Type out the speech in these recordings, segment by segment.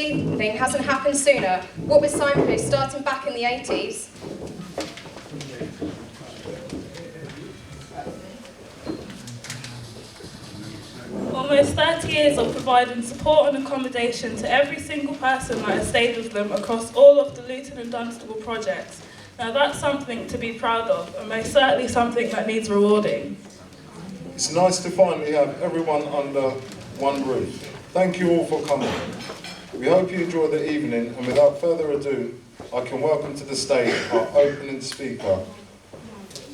sleeping hasn't happened sooner, what with Signposts starting back in the 80s. Almost 30 years of providing support and accommodation to every single person that has stayed with them across all of the Luton and Dunstable projects. Now that's something to be proud of, and most certainly something that needs rewarding. It's nice to finally have everyone under one roof. Thank you all for coming. We hope you enjoy the evening, and without further ado, I can welcome to the stage our opening speaker,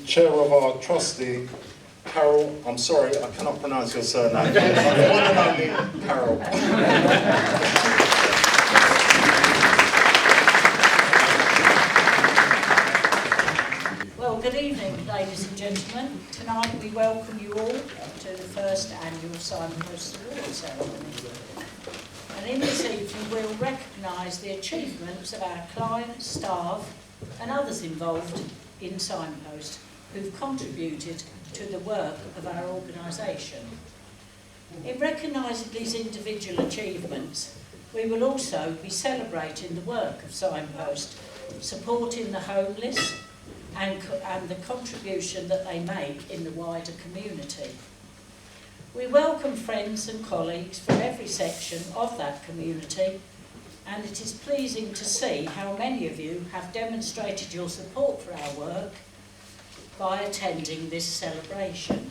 Chair of our trustee, Carol, I'm sorry, I cannot pronounce your surname. I'm the one and only Carol. Well, good evening, ladies and gentlemen. Tonight we welcome you all to the first annual Signposts Award ceremony. And in this evening we'll recognise the achievements of our clients, staff and others involved in Signpost who've contributed to the work of our organisation. In recognising these individual achievements, we will also be celebrating the work of Signpost, supporting the homeless and the contribution that they make in the wider community. We welcome friends and colleagues from every section of that community, and it is pleasing to see how many of you have demonstrated your support for our work by attending this celebration.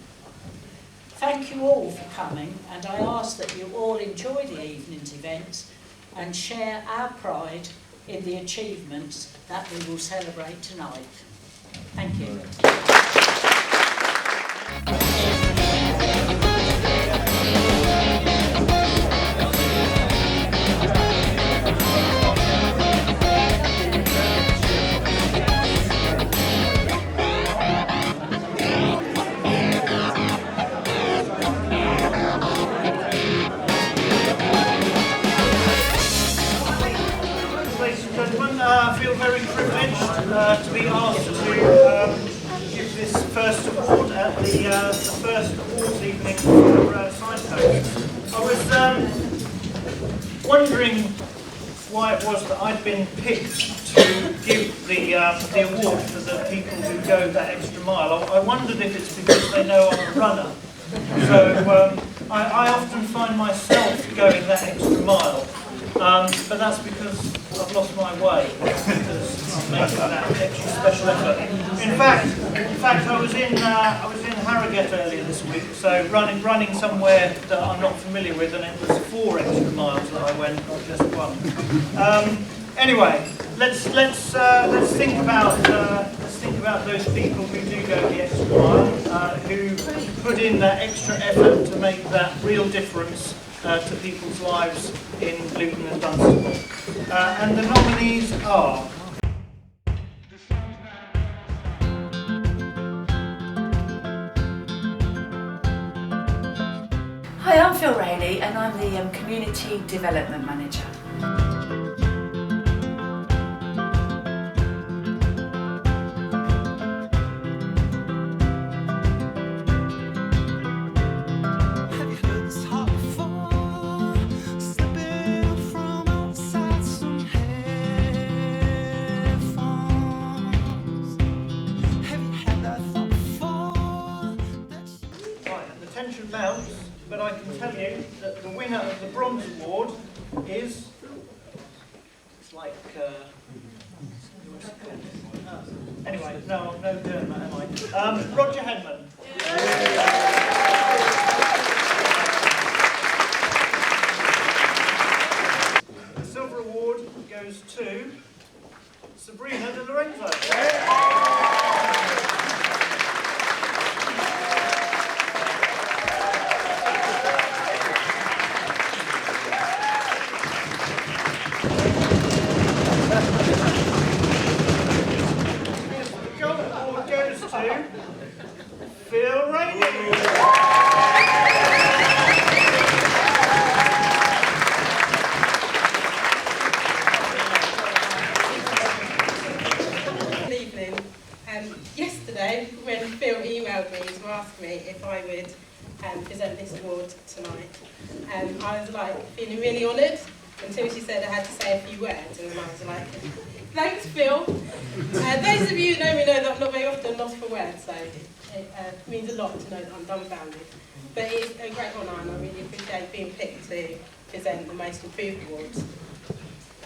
Thank you all for coming, and I ask that you all enjoy the evening's events and share our pride in the achievements that we will celebrate tonight. Thank you. I feel very privileged to be asked to give this first award at the first awards evening for Signposts. I was wondering why it was that I'd been picked to give the award for the people who go that extra mile. I wondered if it's because they know I'm a runner. So I often find myself going that extra mile. But that's because I've lost my way, because I'm making that extra special effort. In fact, I was in Harrogate earlier this week, so running somewhere that I'm not familiar with, and it was 4 extra miles that I went, not just 1. Anyway, let's think about those people who do go the extra mile, who put in that extra effort to make that real difference to people's lives in Luton and Dunstable. And the nominees are... Hi, I'm Phil Rayleigh and I'm the Community Development Manager. Mounts, but I can tell you that the winner of the Bronze Award is, it's like, what's it called? Anyway, no Dermot, am I? Roger Hedman. The Silver Award goes to Sabrina De Lorenzo. Phil Rayleigh. Good evening. Yesterday, when Phil emailed me to ask me if I would present this award tonight, I was feeling really honoured until she said I had to say a few words, and I was like, thanks, Phil. Those of you who know me know that I'm not very often lost for words, so it means a lot to know that I'm dumbfounded. But it's a great honour, and I really appreciate being picked to present the Most Improved Awards.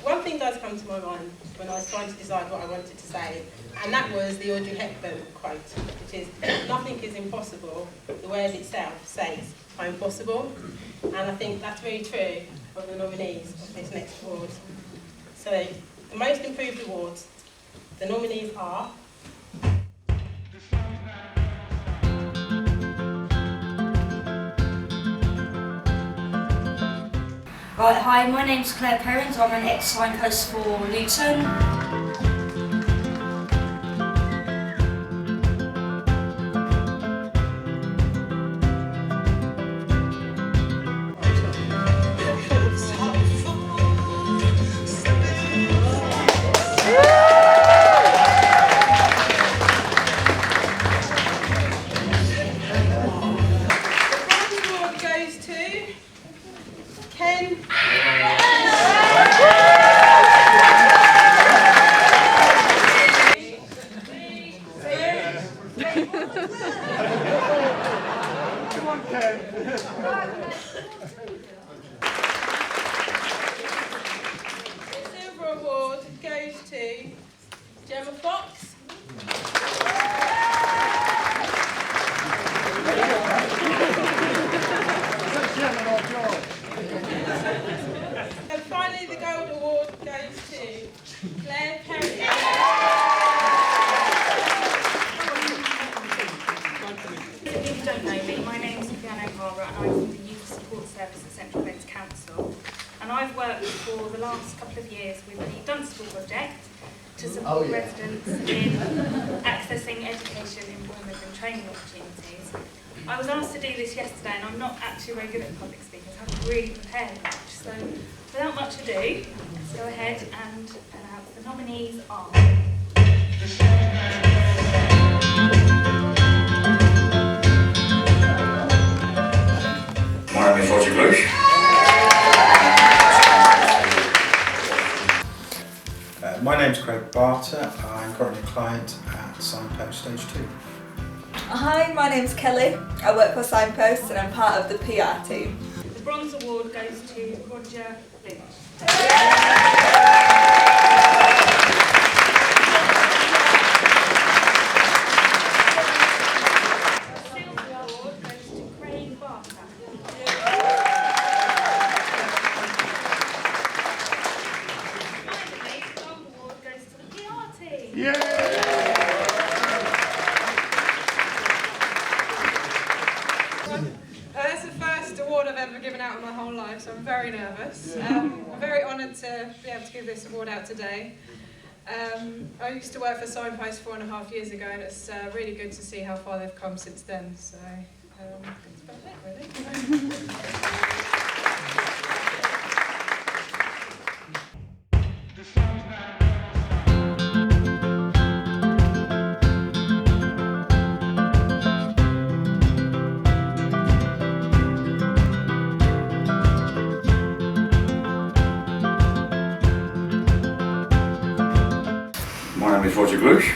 One thing does come to my mind when I was trying to decide what I wanted to say, and that was the Audrey Hepburn quote, which is, nothing is impossible, the word itself says, I'm possible. And I think that's very true of the nominees of this next award. So, the Most Improved Awards, the nominees are... Right, hi, my name's Claire Perrins, I'm an ex-signpost for Luton. I've worked for the last couple of years with the Dunstable project to support residents in accessing education, employment and training opportunities. I was asked to do this yesterday and I'm not actually very good at public speaking, so I haven't really prepared much. So without much ado, let's go ahead and announce the nominees are... My name is Roger Bush. My name's Craig Barter. I'm currently a client at Signposts Stage 2. Hi, my name's Kelly. I work for Signposts and I'm part of the PR team. The Bronze Award goes to Roger Lynch. That's the first award I've ever given out in my whole life, so I'm very nervous. I'm very honoured to be able to give this award out today. I used to work for Signposts 4.5 years ago, and it's really good to see how far they've come since then. So that's about it, really. My name is Roger Glush.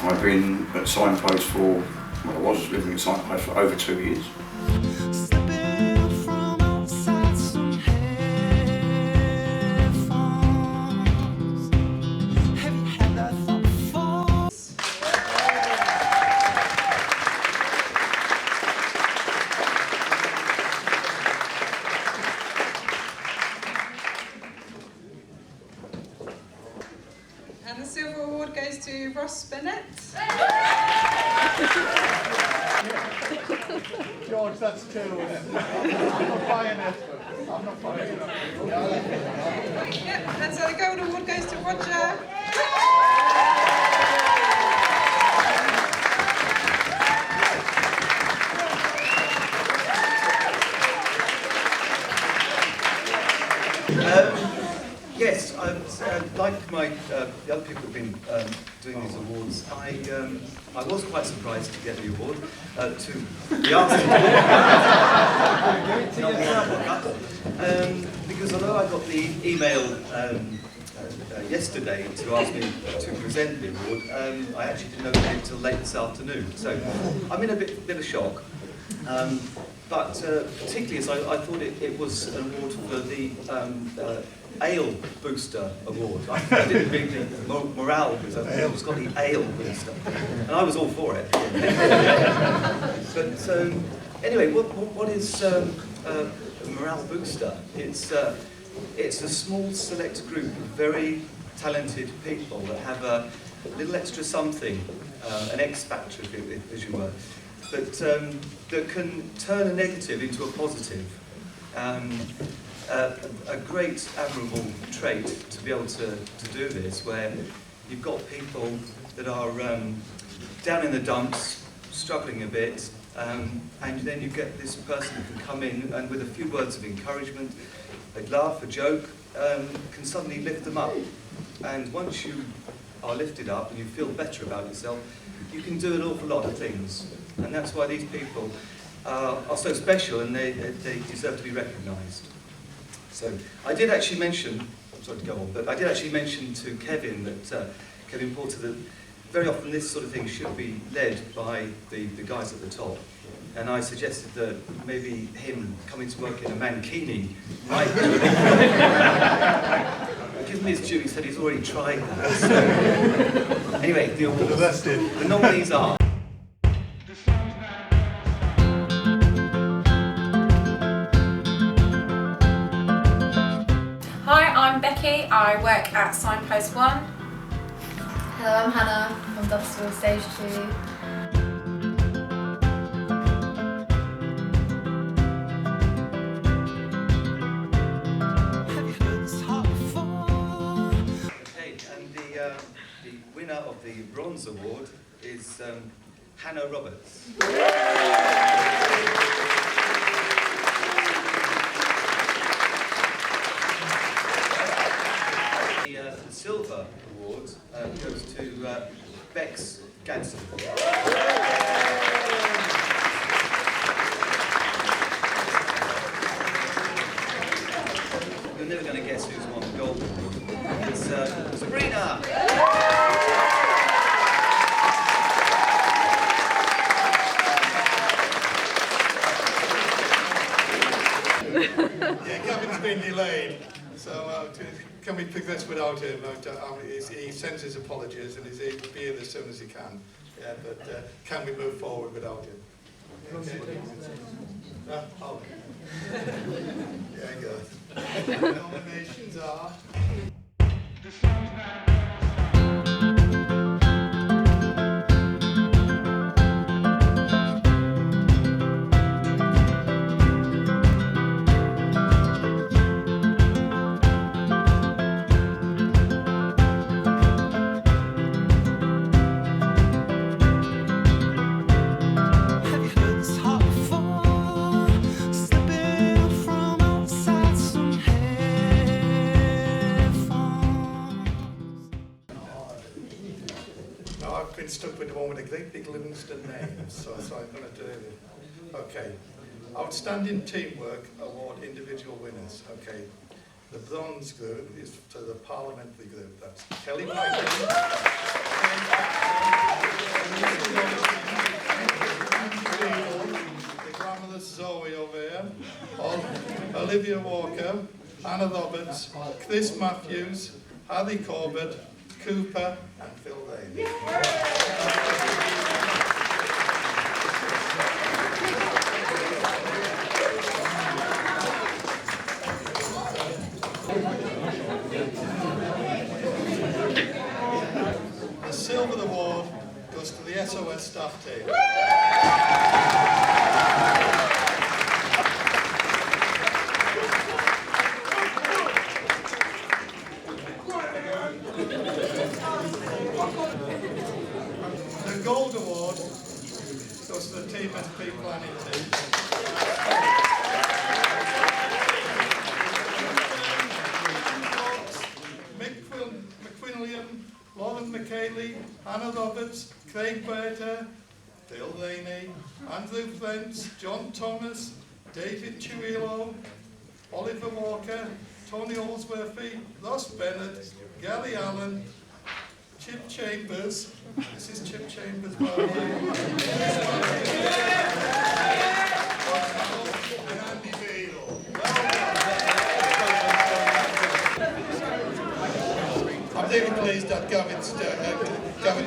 I've been at Signposts for, well, I was living at Signposts for over 2 years. And the Silver Award goes to Ross Bennett. George, that's 2, isn't it? I'm not buying it. I'm not buying it. Yep, and so the Gold Award goes to Roger. Yes, like the other people who've been doing these awards, I was quite surprised to get the award, to be asked to because although I got the email yesterday to ask me to present the award, I actually didn't know it until late this afternoon. So I'm in a bit of shock. But particularly as I thought it was an award for the Ale Booster Award. I didn't read the morale booster, it was got the Ale Booster. And I was all for it. But anyway, what is a morale booster? It's a small select group of very talented people that have a little extra something, an X factor, as you were, that can turn a negative into a positive. A great admirable trait to be able to do this, where you've got people that are down in the dumps, struggling a bit, and then you get this person who can come in and with a few words of encouragement, a laugh, a joke, can suddenly lift them up. And once you are lifted up and you feel better about yourself, you can do an awful lot of things. And that's why these people are so special, and they deserve to be recognised. So I did actually mention, I'm sorry to go on, but I did actually mention to Kevin, Kevin Porter, that very often this sort of thing should be led by the guys at the top. And I suggested that maybe him coming to work in a mankini might do it. Give him his due, he said he's already tried that. So, anyway, the awards. The nominees are... Hi, I'm Becky. I work at Signposts 1. Hello, I'm Hannah from Dunstable Stage 2. Okay, and the winner of the Bronze Award is Hannah Roberts. The Silver Award goes to Bex Gadsden. You're never going to guess who's won the Gold Award. It's Sabrina! Yeah, Kevin's been delayed, so can we pick this without him? He sends his apologies and he'll be here as soon as he can. Yeah, but can we move forward without him? Okay. Yeah, good. The nominations are... I've been stuck with the one with a great big Livingston name, so I'm going to do it. Okay. Outstanding Teamwork Award individual winners. Okay. The bronze group is to the parliamentary group. That's Kelly White, the glamorous Zoe over here, Olivia Walker, Anna Roberts, Chris Matthews, Harry Corbett, Cooper and Phil Lane. The Silver Award goes to the SOS staff team. The Gold Award goes to the Team SP Planning team. Mick McQuilliam, Lauren McKayley, Hannah Roberts, Craig Berter, Phil Laney, Andrew Flint, John Thomas, David Chiuilo, Oliver Walker, Tony Allsworthy, Ross Bennett, Gally Allen, Chip Chambers. This is Chip Chambers, by the way. And Andy Beadle. I'm really pleased that Gavin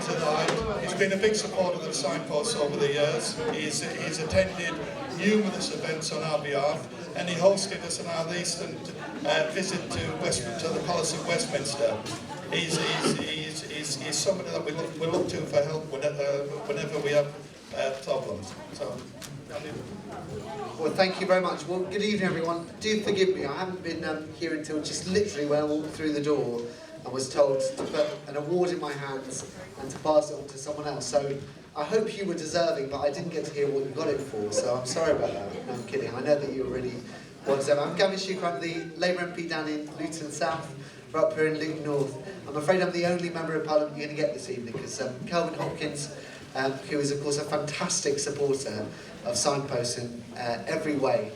tonight. He's been a big supporter of the Signposts over the years. He's attended numerous events on our behalf, and he hosted us on our recent visit to the Palace of Westminster. He's somebody that we look to for help whenever we have problems. So. Well, thank you very much. Well, good evening, everyone. Do forgive me, I haven't been here until just literally when I walked through the door and was told to put an award in my hands and to pass it on to someone else. So I hope you were deserving, but I didn't get to hear what you got it for, so I'm sorry about that. No, I'm kidding. I know that you were really well deserving. I'm Gavin Shuker, I'm the Labour MP down in Luton South. We're up here in Luton North. I'm afraid I'm the only Member of Parliament you're going to get this evening, because Kelvin Hopkins, who is of course a fantastic supporter of Signposts in every way,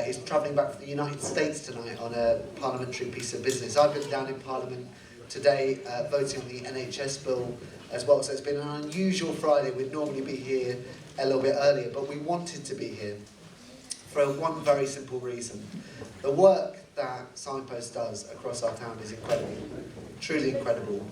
is travelling back from the United States tonight on a parliamentary piece of business. I've been down in Parliament today voting on the NHS bill as well, so it's been an unusual Friday. We'd normally be here a little bit earlier, but we wanted to be here for one very simple reason. The work that Signpost does across our town is incredible, truly incredible.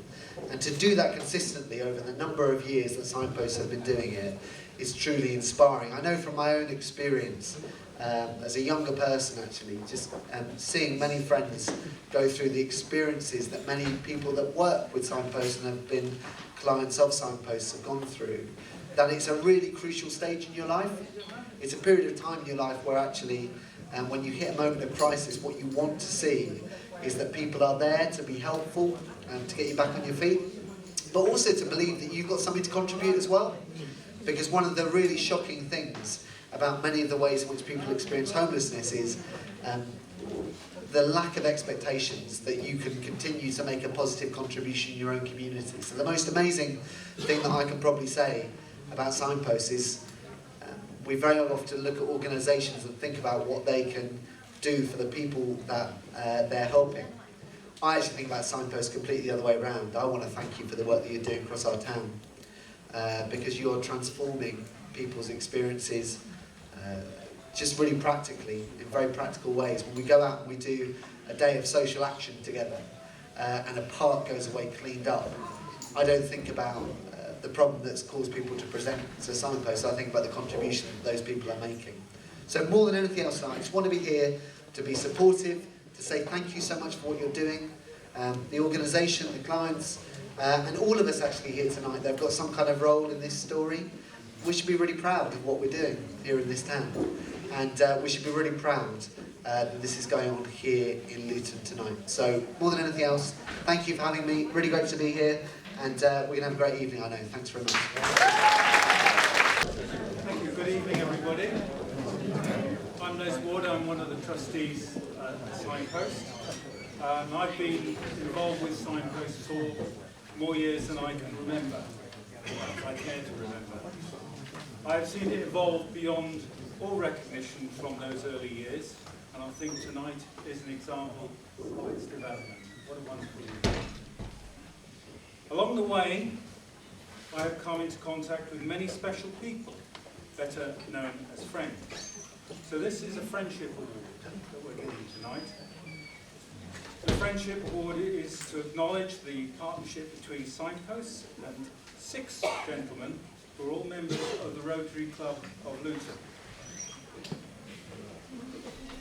And to do that consistently over the number of years that Signposts have been doing it is truly inspiring. I know from my own experience, as a younger person actually, just seeing many friends go through the experiences that many people that work with Signposts and have been clients of Signposts have gone through, that it's a really crucial stage in your life. It's a period of time in your life where actually, when you hit a moment of crisis, what you want to see is that people are there to be helpful and to get you back on your feet, but also to believe that you've got something to contribute as well. Because one of the really shocking things about many of the ways in which people experience homelessness is the lack of expectations that you can continue to make a positive contribution in your own community. So the most amazing thing that I can probably say about Signposts is we very often look at organisations and think about what they can do for the people that they're helping. I actually think about Signposts completely the other way around. I want to thank you for the work that you're doing across our town, because you're transforming people's experiences just really practically, in very practical ways. When we go out and we do a day of social action together and a park goes away cleaned up, I don't think about the problem that's caused people to present to Signposts. I think about the contribution that those people are making. So more than anything else tonight, I just want to be here to be supportive, to say thank you so much for what you're doing. The organisation, the clients, and all of us actually here tonight that have got some kind of role in this story, we should be really proud of what we're doing here in this town. And we should be really proud that this is going on here in Luton tonight. So more than anything else, thank you for having me. Really great to be here. And we're going to have a great evening, I know. Thanks very much. Thank you. Good evening, everybody. I'm Les Ward. I'm one of the trustees at Signposts. I've been involved with Signposts for more years than I can remember. I care to remember. I've seen it evolve beyond all recognition from those early years, and I think tonight is an example of its development. What a wonderful evening. Along the way, I have come into contact with many special people, better known as friends. So this is a Friendship Award that we're giving tonight. The Friendship Award is to acknowledge the partnership between Signposts and 6 gentlemen who are all members of the Rotary Club of Luton.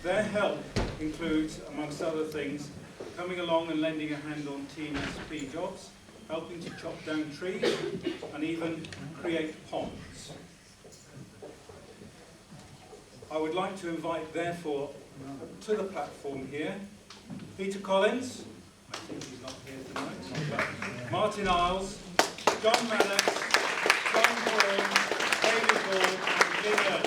Their help includes, amongst other things, coming along and lending a hand on TNSP jobs, helping to chop down trees, and even create ponds. I would like to invite, therefore, to the platform here, Peter Collins, I think he's not here tonight, but Martin Isles, John Maddox, John Bourne, David Hall, and Lynn Earp.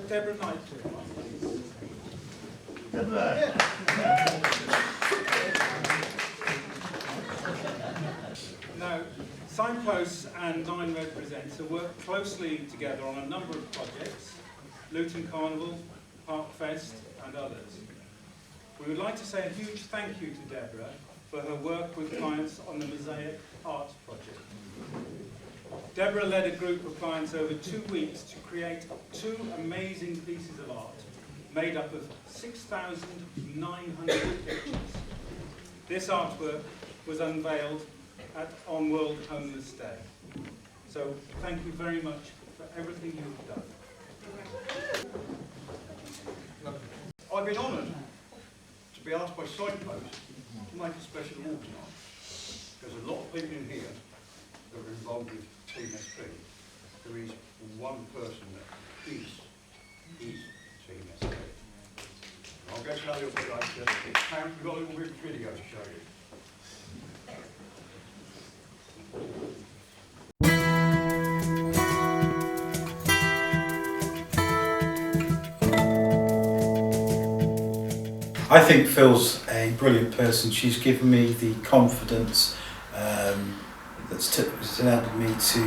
Deborah Knight. Now, Signposts and 9 Represents have worked closely together on a number of projects, Luton Carnival, Park Fest and others. We would like to say a huge thank you to Deborah for her work with clients on the Mosaic Arts project. Deborah led a group of clients over 2 weeks to create 2 amazing pieces of art made up of 6,900 pictures. This artwork was unveiled on World Homeless Day. So thank you very much for everything you've done. I've been honoured to be asked by Signposts to make a special award tonight. There's a lot of people in here that are involved with Team SP. There is one person that is Team SP. I'll go to that a little bit later. We've got a little bit of video to show you. I think Phil's a brilliant person. She's given me the confidence that's enabled me to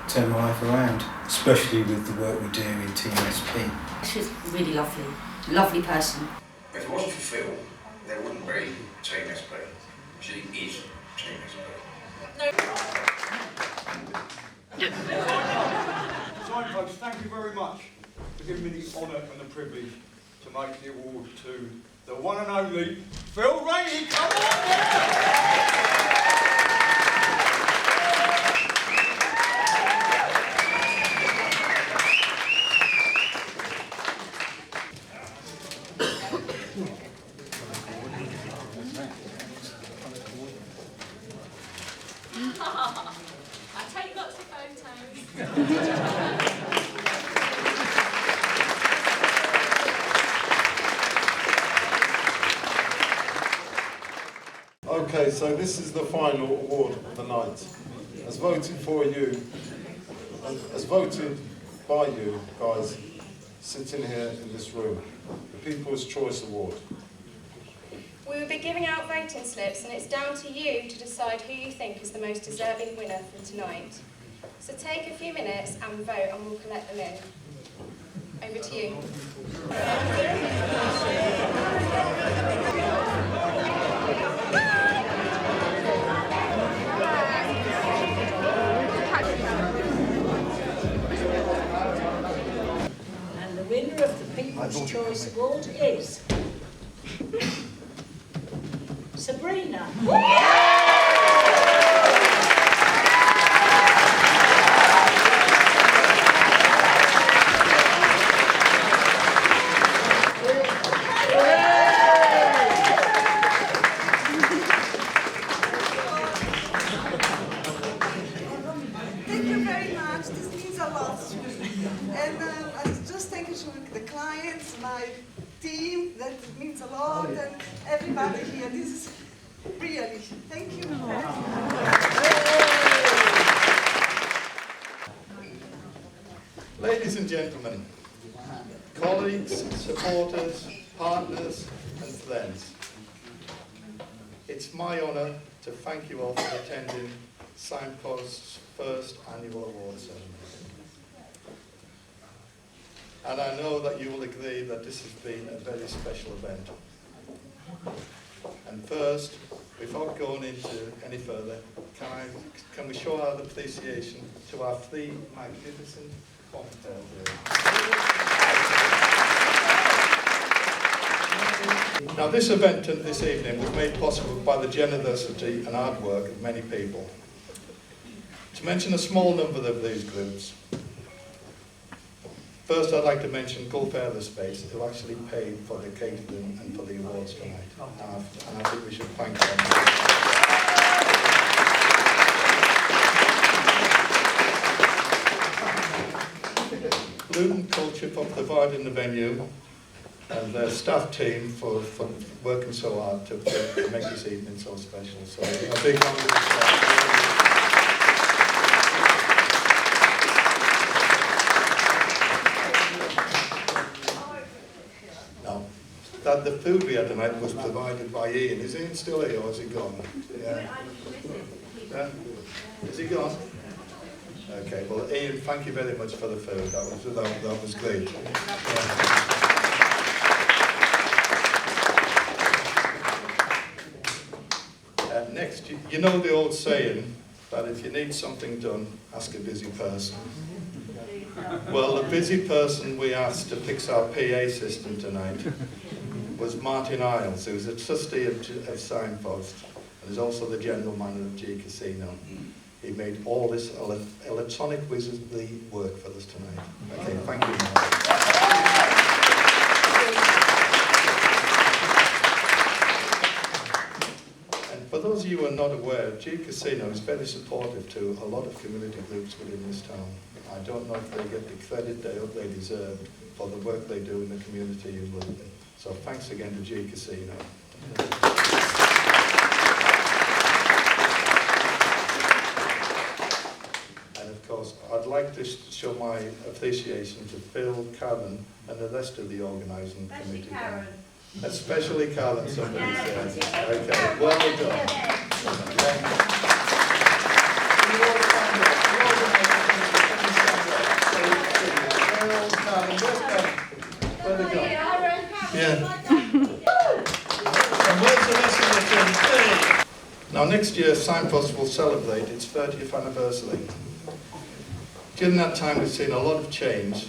turn my life around, especially with the work we do in Team SP. She's really lovely, lovely person. If it wasn't for Phil, there wouldn't be Team SP. She is Team SP. Signposts, thank you very much for giving me the honour and the privilege to make the award to the one and only Phil Rainey. Come on! I take lots of photos. Okay, so this is the final award of the night. As voted by you guys sitting here in this room, the People's Choice Award. We will be giving out voting slips and it's down to you to decide who you think is the most deserving winner for tonight. So take a few minutes and vote and we'll collect them in. Over to you. And the winner of the People's Choice Award is Sabrina. Thank you very much. This means a lot. And I just thank you to the clients, my team, that means a lot, and everybody here. This is really, thank you. Ladies and gentlemen, colleagues, supporters, partners and friends, it's my honour to thank you all for attending Signposts' first annual award ceremony. And I know that you will agree that this has been a very special event. And first, before going into any further, can we show our appreciation to our 3 magnificent cocktails here. Now this event this evening was made possible by the generosity and hard work of many people. To mention a small number of these groups, first I'd like to mention Gulf Aerospace, who actually paid for the catering and for the awards tonight. And I think we should thank them. Luton Culture for providing the venue, and their staff team for working so hard to make this evening so special. So a big round of applause. the food we had tonight was provided by Ian. Is Ian still here or is he gone? Yeah. Yeah? Is he gone? Okay, well Ian, thank you very much for the food. That was great. Yeah. Next, you know the old saying that if you need something done, ask a busy person. Well, the busy person we asked to fix our PA system tonight was Martin Isles, who's a trustee of Signposts and is also the general manager of G Casino. He made all this electronic wizardry work for us tonight. Okay, thank you, Martin. And for those of you who are not aware, G Casino is very supportive to a lot of community groups within this town. I don't know if they get the credit they deserve for the work they do in the community you live in. So thanks again to G Casino. And of course, I'd like to show my appreciation to Phil, Karen, and the rest of the organising committee. Karen. Especially Karen, somebody says. Okay, well done. Yeah. And where's the rest of the team? Now next year Signposts will celebrate its 30th anniversary. During that time we've seen a lot of change.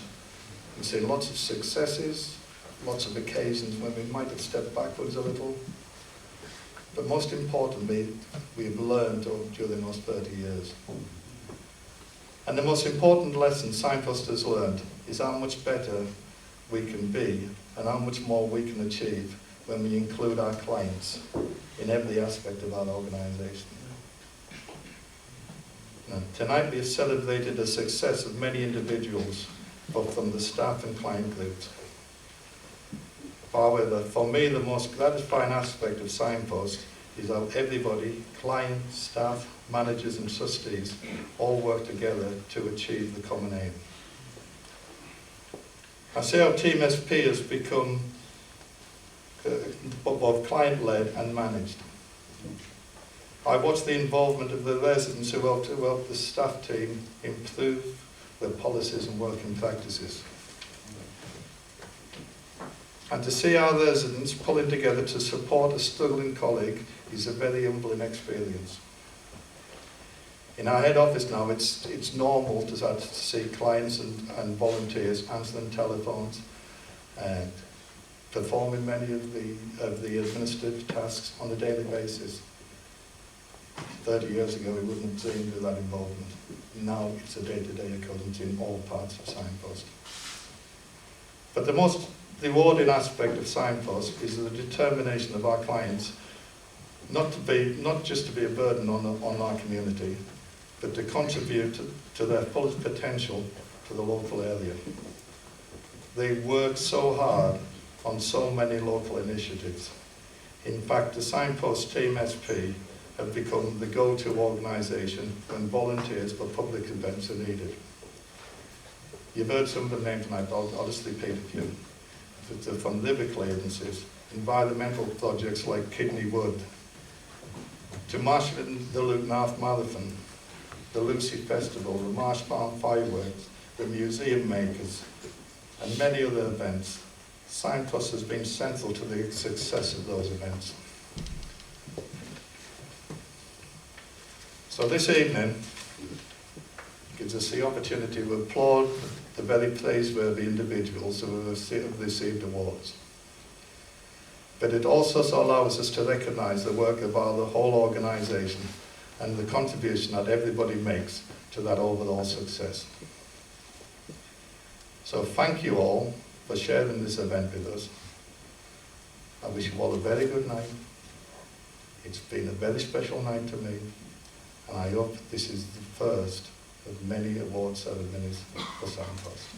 We've seen lots of successes, lots of occasions when we might have stepped backwards a little. But most importantly, we've learned during those 30 years. And the most important lesson Signpost has learned is how much better we can be and how much more we can achieve when we include our clients in every aspect of our organisation. Tonight we have celebrated the success of many individuals, both from the staff and client groups. However, for me the most gratifying aspect of Signpost is how everybody, clients, staff, managers and trustees all work together to achieve the common aim. I see how Team SP has become both client-led and managed. I watched the involvement of the residents who help the staff team improve their policies and working practices. And to see our residents pulling together to support a struggling colleague is a very humbling experience. In our head office now, it's normal to see clients and volunteers answering telephones and performing many of the administrative tasks on a daily basis. 30 years ago, we wouldn't dream of that involvement. Now it's a day-to-day occurrence in all parts of Signpost. But the most rewarding aspect of Signpost is the determination of our clients not just to be a burden on our community, but to contribute to their fullest potential to the local area. They work so hard on so many local initiatives. In fact, the Signpost Team SP have become the go-to organisation when volunteers for public events are needed. You've heard some of the names tonight, I'll just repeat a few. From liver clearances, environmental projects like Kidney Wood, to marshalling the Luton Half Marathon, the Lucy Festival, the Marsh Farm Fireworks, the Museum Makers, and many other events. Signpost has been central to the success of those events. So this evening gives us the opportunity to applaud the very praiseworthy individuals who have received awards. But it also allows us to recognise the work of the whole organisation and the contribution that everybody makes to that overall success. So thank you all for sharing this event with us. I wish you all a very good night. It's been a very special night to me, and I hope this is the first of many award ceremonies for Signpost.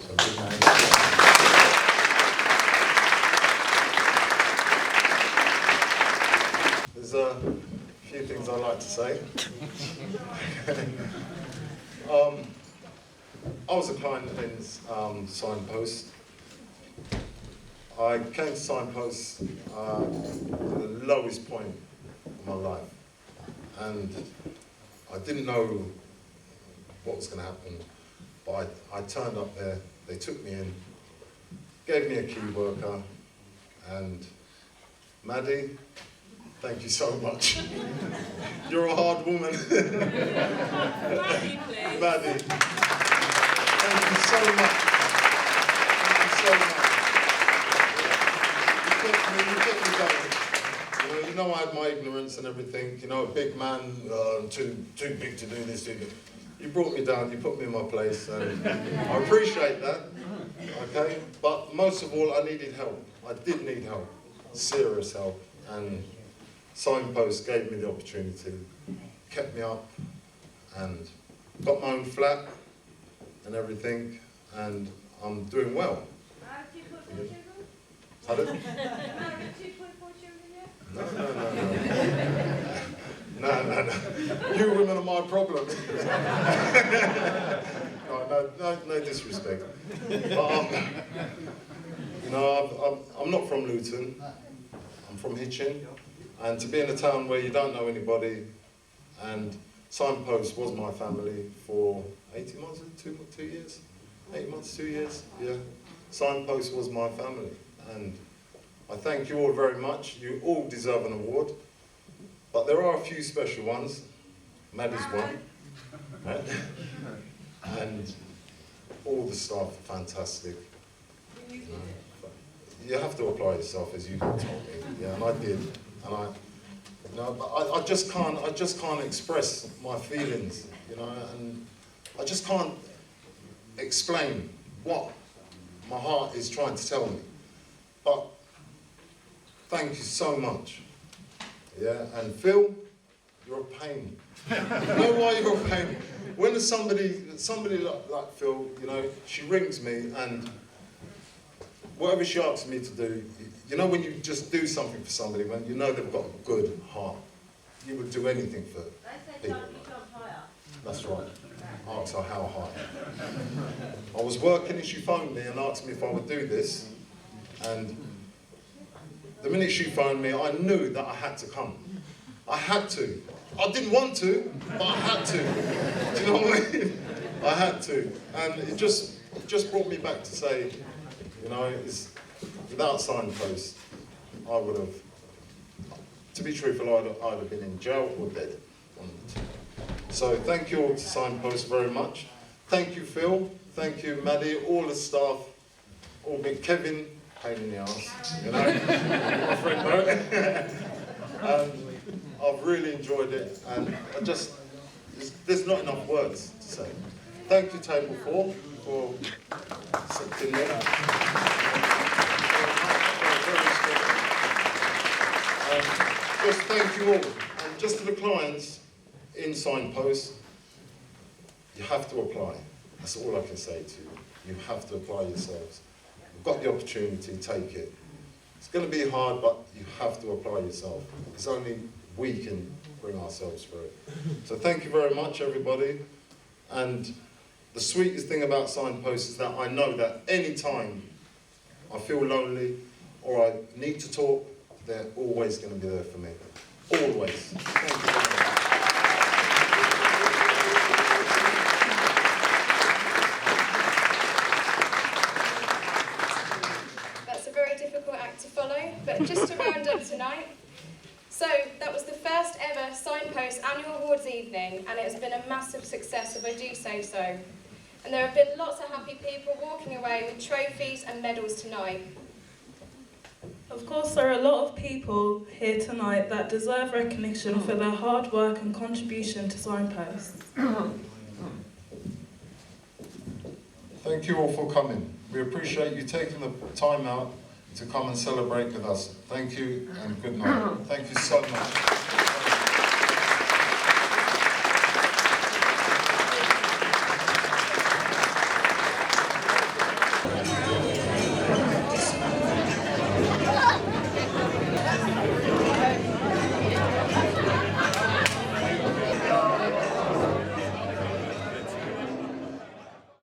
So good night. There's a few things I'd like to say. I was a client in Signpost. I came to Signposts at the lowest point of my life, and I didn't know what was going to happen, but I turned up there, they took me in, gave me a key worker, and Maddie, thank you so much. You're a hard woman. Maddie, please. Maddie, thank you so much. Thank you so much. You kept me going. You know I had my ignorance and everything. You know, a big man, too big to do this, too big. You brought me down, you put me in my place, and I appreciate that. Okay, but most of all, I needed help. I did need help, serious help, and Signposts gave me the opportunity, kept me up, and got my own flat and everything, and I'm doing well. Pardon? No. No. You women are my problem. No disrespect. But, you know, I'm not from Luton. I'm from Hitchin. And to be in a town where you don't know anybody, and Signposts was my family for 18 months, 2 years? 8 months, 2 years, yeah. Signposts was my family. And I thank you all very much. You all deserve an award. But there are a few special ones. Maddie's one. Right? And all the staff are fantastic. You have to apply yourself, as you told me. Yeah, and I did. And I just can't express my feelings, you know, and I just can't explain what my heart is trying to tell me. But thank you so much. Yeah, and Phil, you're a pain. You know why you're a pain? When there's somebody like Phil, you know, she rings me and whatever she asks me to do, you know when you just do something for somebody, when you know they've got a good heart, you would do anything for people. That's right. Ask her how high. I was working and she phoned me and asked me if I would do this, and the minute she phoned me, I knew that I had to come. I had to. I didn't want to, but I had to. Do you know what I mean? I had to. And it just brought me back to say, you know, without Signposts, I would have, to be truthful, I'd have been in jail or dead. So thank you all to Signposts very much. Thank you, Phil. Thank you, Maddie, all the staff, all big Kevin, pain in the arse, you know, my friend, and I've really enjoyed it, and there's not enough words to say. Thank you, Table 4, for sitting there. Just thank you all, and just to the clients in Signposts, you have to apply. That's all I can say to you. You have to apply yourselves. You've got the opportunity, take it. It's going to be hard, but you have to apply yourself. It's only we can bring ourselves through it. So thank you very much, everybody. And the sweetest thing about Signposts is that I know that any time I feel lonely or I need to talk, they're always going to be there for me. Always. Thank you very much. That's a very difficult act to follow, but just to round up tonight. So that was the first ever Signposts Annual Awards evening, and it has been a massive success if I do say so. And there have been lots of happy people walking away with trophies and medals tonight. Of course, there are a lot of people here tonight that deserve recognition for their hard work and contribution to Signposts. Thank you all for coming. We appreciate you taking the time out to come and celebrate with us. Thank you and good night. Thank you so much.